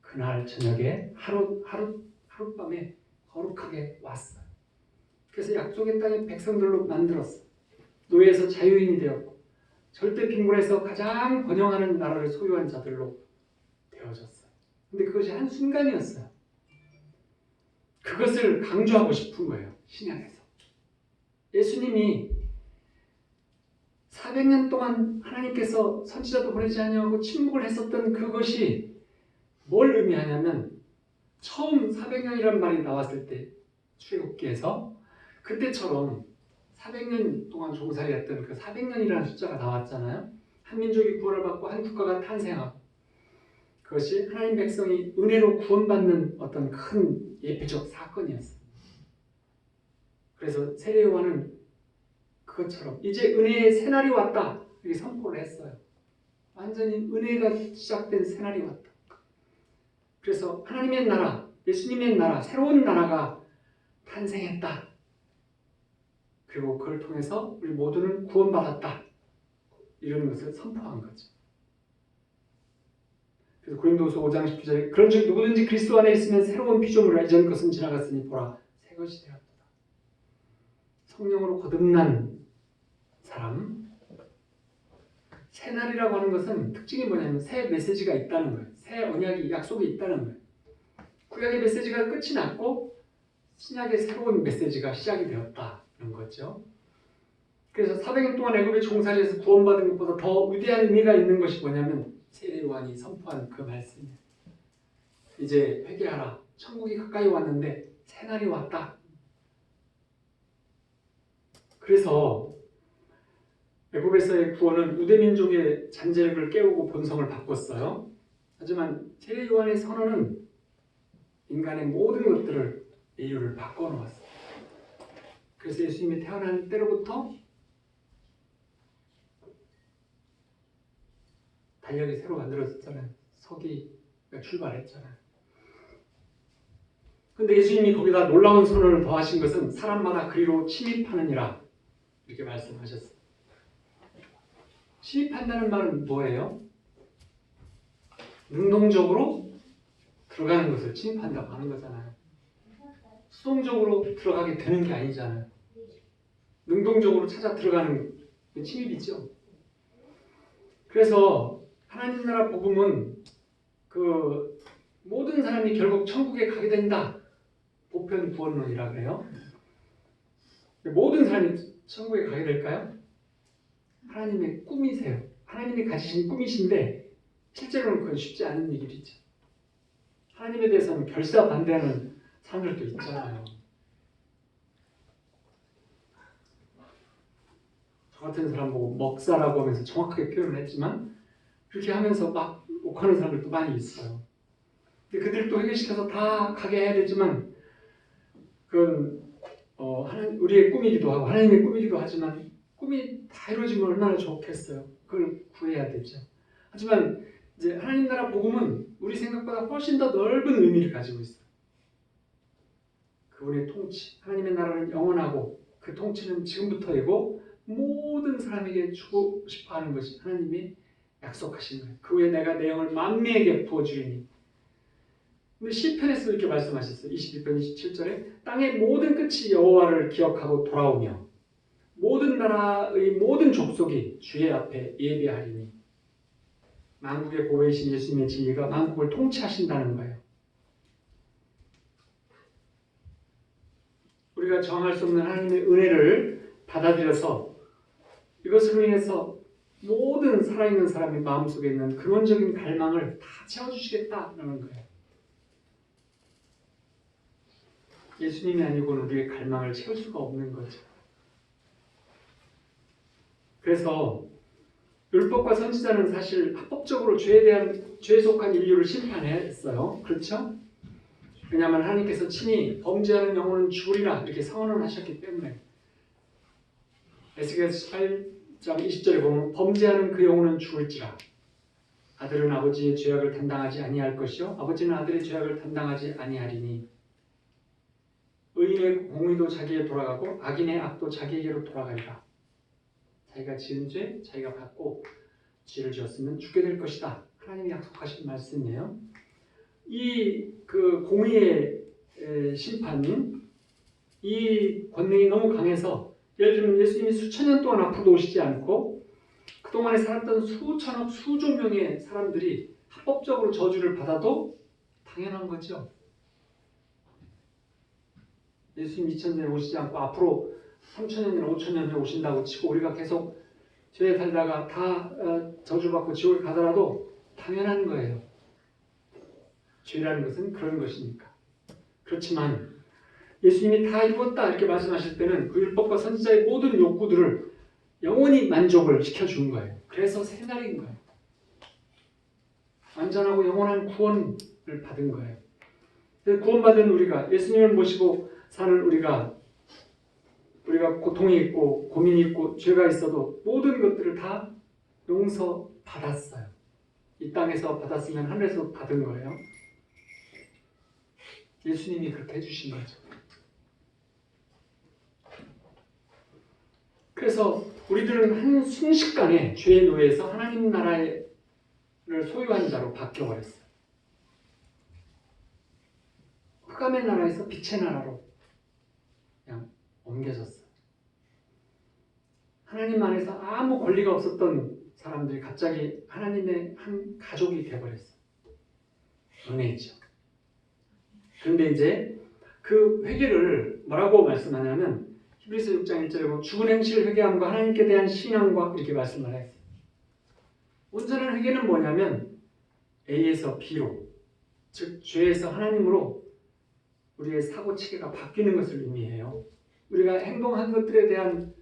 그날 저녁에 하룻밤에 거룩하게 왔어요. 그래서 약속의 땅의 백성들로 만들었어요. 노예에서 자유인이 되었고 절대 빈곤에서 가장 번영하는 나라를 소유한 자들로 되어졌어요. 근데 그것이 한순간이었어요. 그것을 강조하고 싶은 거예요. 신약에서. 예수님이 400년 동안 하나님께서 선지자도 보내지 아니하고 침묵을 했었던 그것이 뭘 의미하냐면 처음 400년이라는 말이 나왔을 때 출애굽기에서 그때처럼 400년 동안 종살이했던 그 400년이라는 숫자가 나왔잖아요. 한 민족이 구원을 받고 한 국가가 탄생하고 그것이 하나님 백성이 은혜로 구원받는 어떤 큰 예표적 사건이었어요. 그래서 세례요한은 그것처럼 이제 은혜의 새날이 왔다 이렇게 선포를 했어요. 완전히 은혜가 시작된 새날이 왔다. 그래서 하나님의 나라, 예수님의 나라, 새로운 나라가 탄생했다. 그리고 그걸 통해서 우리 모두는 구원받았다. 이런 것을 선포한 거죠. 그래서 고린도후서 5장 19절에 그런즉 누구든지 그리스도 안에 있으면 새로운 피조물이라 이전 것은 지나갔으니 보라 새 것이 되었다. 성령으로 거듭난 사람, 새날이라고 하는 것은 특징이 뭐냐면 새 메시지가 있다는 거예요. 새 언약이 약속이 있다는 거예요. 구약의 메시지가 끝이 났고 신약의 새로운 메시지가 시작이 되었다는 거죠. 그래서 400년 동안 애굽의 종살이에서 구원받은 것보다 더 위대한 의미가 있는 것이 뭐냐면 세례 요한이 선포한 그 말씀이에요. 이제 회개하라. 천국이 가까이 왔는데 새날이 왔다. 그래서 애굽에서의 구원은 유대민족의 잔재력을 깨우고 본성을 바꿨어요. 하지만 세례 요한의 선언은 인간의 모든 것들을 인류를 바꿔놓았어요. 그래서 예수님이 태어난 때로부터 달력이 새로 만들어졌잖아요. 서기가 출발했잖아요. 근데 예수님이 거기다 놀라운 선언을 더하신 것은 사람마다 그리로 침입하느니라 이렇게 말씀하셨어요. 침입한다는 말은 뭐예요? 능동적으로 들어가는 것을 침입한다고 하는 거잖아요. 수동적으로 들어가게 되는 게 아니잖아요. 능동적으로 찾아 들어가는 게 침입이죠. 그래서 하나님 나라 복음은 그 모든 사람이 결국 천국에 가게 된다. 보편 구원론이라 그래요. 모든 사람이 천국에 가게 될까요? 하나님의 꿈이세요. 하나님이 가지신 꿈이신데 실제로는 그건 쉽지 않은 일이죠. 하나님에 대해서는 결사반대하는 사람들도 있잖아요. 저 같은 사람 보고 먹사라고 하면서 정확하게 표현을 했지만 그렇게 하면서 막 욕하는 사람들도 많이 있어요. 근데 그들도 회개시켜서 다 가게 해야 되지만 그건 우리의 꿈이기도 하고 하나님의 꿈이기도 하지만 꿈이 다 이루어지면 얼마나 좋겠어요. 그걸 구해야 되죠. 하지만 이제 하나님 나라 복음은 우리 생각보다 훨씬 더 넓은 의미를 가지고 있어요. 그분의 통치, 하나님의 나라는 영원하고 그 통치는 지금부터이고 모든 사람에게 주고 싶어하는 것이 하나님이 약속하신 거예요. 그 후에 내가 내 영을 만민에게 부어주리니. 근데 시편에서 이렇게 말씀하셨어요. 22편 27절에 땅의 모든 끝이 여호와를 기억하고 돌아오며 모든 나라의 모든 족속이 주의 앞에 예배하리니. 만국의 보배이신 예수님의 진리가 만국을 통치하신다는 거예요. 우리가 정할 수 없는 하나님의 은혜를 받아들여서 이것으로 인해서 모든 살아있는 사람의 마음속에 있는 근원적인 갈망을 다 채워주시겠다는 거예요. 예수님이 아니고는 우리의 갈망을 채울 수가 없는 거죠. 그래서 율법과 선지자는 사실 합법적으로 죄에 속한 인류를 심판했어요. 그렇죠? 왜냐하면 하나님께서 친히 범죄하는 영혼은 죽으리라 이렇게 선언을 하셨기 때문에. 에스겔서 18장 20절에 보면 범죄하는 그 영혼은 죽을지라. 아들은 아버지의 죄악을 담당하지 아니할 것이요 아버지는 아들의 죄악을 담당하지 아니하리니 의인의 공의도 자기에 돌아가고 악인의 악도 자기에게로 돌아가리라. 자기가 지은 죄 자기가 받고 죄를 지었으면 죽게 될 것이다. 하나님이 약속하신 말씀이에요. 이 그 공의의 심판인 이 권능이 너무 강해서 예를 들면 예수님이 수천 년 동안 앞으로도 오시지 않고 그동안에 살았던 수천억 수조 명의 사람들이 합법적으로 저주를 받아도 당연한 거죠. 예수님 2000년에 오시지 않고 앞으로 3000년이나 5000년에 오신다고 치고 우리가 계속 죄에 살다가 다 저주받고 지옥에 가더라도 당연한 거예요. 죄라는 것은 그런 것이니까. 그렇지만 예수님이 다 이뤘다 이렇게 말씀하실 때는 그 율법과 선지자의 모든 욕구들을 영원히 만족을 시켜준 거예요. 그래서 새날인 거예요. 완전하고 영원한 구원을 받은 거예요. 구원받은 우리가 예수님을 모시고 사는 우리가 고통이 있고 고민이 있고 죄가 있어도 모든 것들을 다 용서받았어요. 이 땅에서 받았으면 하늘에서 받은 거예요. 예수님이 그렇게 해주신 거죠. 그래서 우리들은 한 순식간에 죄의 노예에서 하나님 나라를 소유한 자로 바뀌어버렸어요. 흑암의 나라에서 빛의 나라로 그냥 옮겨졌어요. 하나님 안에서 아무 권리가 없었던 사람들이 갑자기 하나님의 한 가족이 되어버렸어요. 은혜죠. 그런데 이제 그 회개를 뭐라고 말씀하냐면 히브리서 6장 1절에 보면 죽은 행실을 회개함과 하나님께 대한 신앙과 이렇게 말씀을 했어요. 온전한 회개는 뭐냐면 A에서 B로, 즉 죄에서 하나님으로 우리의 사고 체계가 바뀌는 것을 의미해요. 우리가 행동한 것들에 대한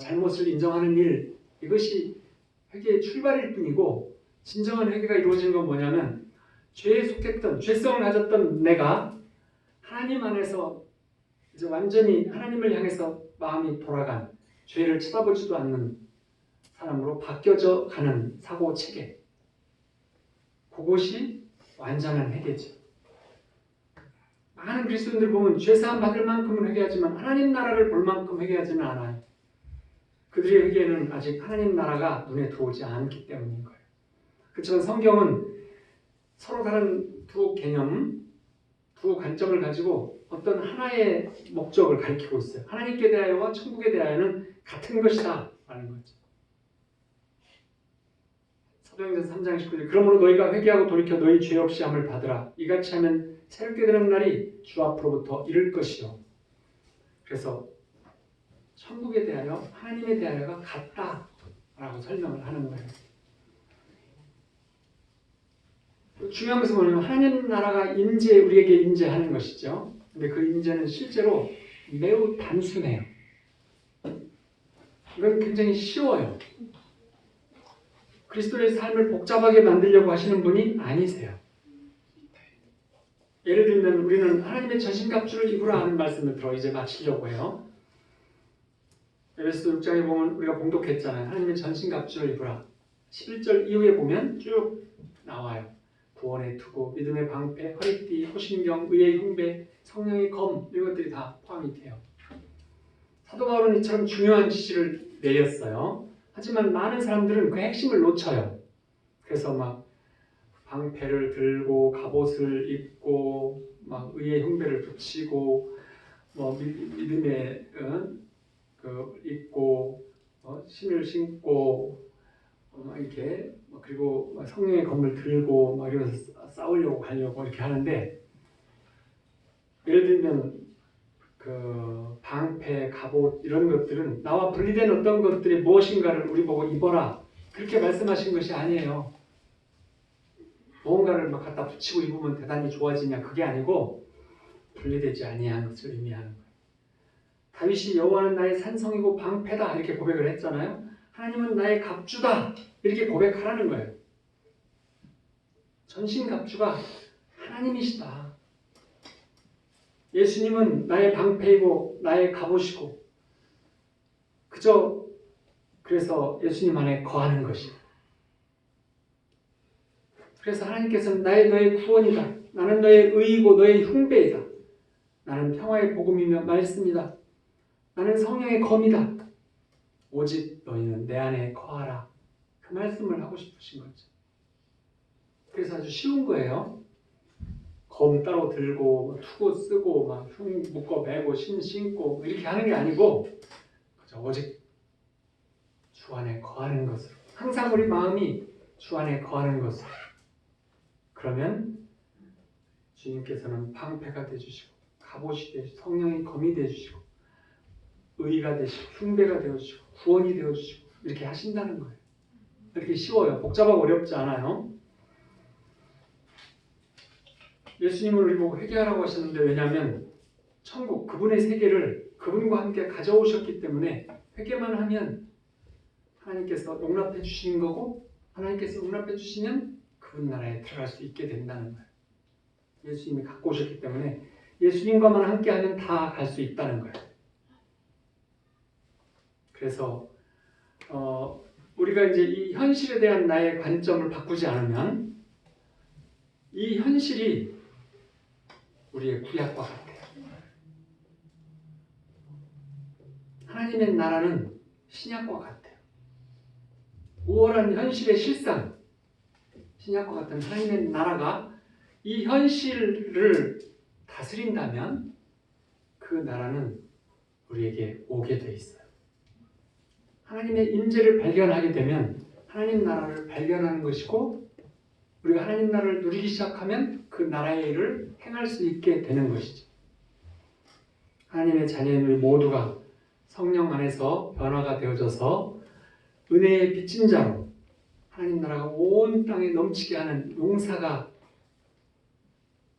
잘못을 인정하는 일, 이것이 회개의 출발일 뿐이고 진정한 회개가 이루어지는 건 뭐냐면 죄에 속했던, 죄성을 가졌던 내가 하나님 안에서 이제 완전히 하나님을 향해서 마음이 돌아간, 죄를 쳐다보지도 않는 사람으로 바뀌어져 가는 사고 체계. 그것이 완전한 회개죠. 많은 그리스도인들 보면 죄사함 받을 만큼은 회개하지만 하나님 나라를 볼 만큼 회개하지는 않아요. 그들의 회개는 아직 하나님 나라가 눈에 들어오지 않기 때문인 거예요. 그렇지만 성경은 서로 다른 두 개념, 두 관점을 가지고 어떤 하나의 목적을 가리키고 있어요. 하나님께 대하여와 천국에 대하여는 같은 것이다 라는 거죠. 사도행전 3장 19절 그러므로 너희가 회개하고 돌이켜 너희 죄 없이 함을 받으라. 이같이 하면 새롭게 되는 날이 주 앞으로부터 이를 것이요. 그래서 천국에 대하여 하나님에 대하여가 같다라고 설명을 하는 거예요. 중요한 것은 뭐냐면 하나님 나라가 우리에게 임재하는 것이죠. 근데 그 임재는 실제로 매우 단순해요. 이건 굉장히 쉬워요. 그리스도의 삶을 복잡하게 만들려고 하시는 분이 아니세요. 예를 들면 우리는 하나님의 전신갑주를 입으라 하는 말씀을 들어 이제 마치려고 해요. 에베소서 6장에 보면 우리가 봉독했잖아요. 하나님의 전신갑주를 입으라. 11절 이후에 보면 쭉 나와요. 구원의 투구, 믿음의 방패, 허리띠, 호신경, 의의 흉배, 성령의 검 이런 것들이 다 포함이 돼요. 사도 바울은 이처럼 중요한 지시를 내렸어요. 하지만 많은 사람들은 그 핵심을 놓쳐요. 그래서 막 방패를 들고 갑옷을 입고 막 의의 흉배를 붙이고 뭐 믿음의 입고 신을 신고 이렇게 그리고 성령의 검을 들고 막 이러면서 싸우려고 가려고 이렇게 하는데 예를 들면 그 방패, 갑옷 이런 것들은 나와 분리된 어떤 것들이 무엇인가를 우리 보고 입어라 그렇게 말씀하신 것이 아니에요. 무언가를 막 갖다 붙이고 입으면 대단히 좋아지냐 그게 아니고 분리되지 아니한 것을 의미하는 거예요. 다윗이 여호와는 나의 산성이고 방패다 이렇게 고백을 했잖아요. 하나님은 나의 갑주다 이렇게 고백하라는 거예요. 전신갑주가 하나님이시다. 예수님은 나의 방패이고 나의 갑옷이고 그래서 예수님 안에 거하는 것이다. 그래서 하나님께서는 너의 구원이다. 나는 너의 의이고 너의 흉배이다. 나는 평화의 복음이며 말씀이다. 나는 성령의 검이다. 오직 너희는 내 안에 거하라. 그 말씀을 하고 싶으신 거죠. 그래서 아주 쉬운 거예요. 검 따로 들고 투구 쓰고 막 흉 묶어 매고 신고 이렇게 하는 게 아니고 그저 오직 주 안에 거하는 것으로 항상 우리 마음이 주 안에 거하는 것으로 그러면 주님께서는 방패가 되어주시고 갑옷이 되어주시고 성령의 검이 되어주시고 의가 되시고 흉배가 되어주시고 구원이 되어주시고 이렇게 하신다는 거예요. 이렇게 쉬워요. 복잡하고 어렵지 않아요. 예수님을 우리 보고 회개하라고 하셨는데 왜냐하면 천국 그분의 세계를 그분과 함께 가져오셨기 때문에 회개만 하면 하나님께서 용납해 주시는 거고 하나님께서 용납해 주시면 그분 나라에 들어갈 수 있게 된다는 거예요. 예수님이 갖고 오셨기 때문에 예수님과만 함께하면 다 갈 수 있다는 거예요. 그래서 우리가 이제 이 현실에 대한 나의 관점을 바꾸지 않으면 이 현실이 우리의 구약과 같아요. 하나님의 나라는 신약과 같아요. 우월한 현실의 실상, 신약과 같은 하나님의 나라가 이 현실을 다스린다면 그 나라는 우리에게 오게 돼 있어요. 하나님의 임재를 발견하게 되면 하나님 나라를 발견하는 것이고 우리가 하나님 나라를 누리기 시작하면 그 나라의 일을 행할 수 있게 되는 것이죠. 하나님의 자녀인 우리 모두가 성령 안에서 변화가 되어져서 은혜의 빚진 자로 하나님 나라가 온 땅에 넘치게 하는 용사가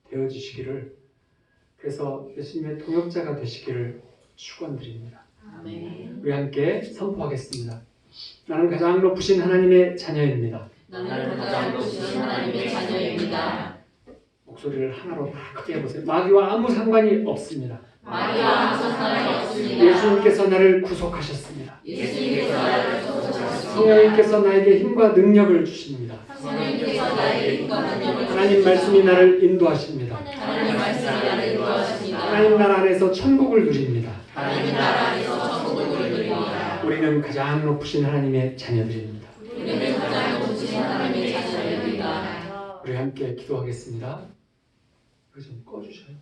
되어주시기를 그래서 예수님의 동역자가 되시기를 축원드립니다. 아멘. 우리 함께 선포하겠습니다. 나는 가장 높으신 하나님의 자녀입니다. 나는 가장 높으신 하나님의 자녀입니다. 목소리를 하나로 다 크게 해보세요. 마귀와 아무 상관이 없습니다. 마귀와 아무 상관이 없습니다. 예수님께서 나를 구속하셨습니다. 예수님께서 나를 구속하셨습니다. 성령님께서 나에게 힘과 능력을 주십니다. 성령님께서 나에게 힘과 능력을 주십니다. 하나님 말씀이 나를 인도하십니다. 하나님 말씀이 나를 인도하십니다. 하나님 나라 안에서 천국을 누립니다. 하나님 나라 안에서 천국을 누립니다. 우리는 가장 높으신 하나님의 자녀들입니다. 우리는 가장 높으신 하나님의 자녀입니다. 우리 함께 기도하겠습니다. 이거 좀 꺼주셔요.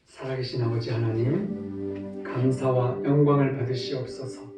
살아계신 아버지 하나님, 감사와 영광을 받으시옵소서.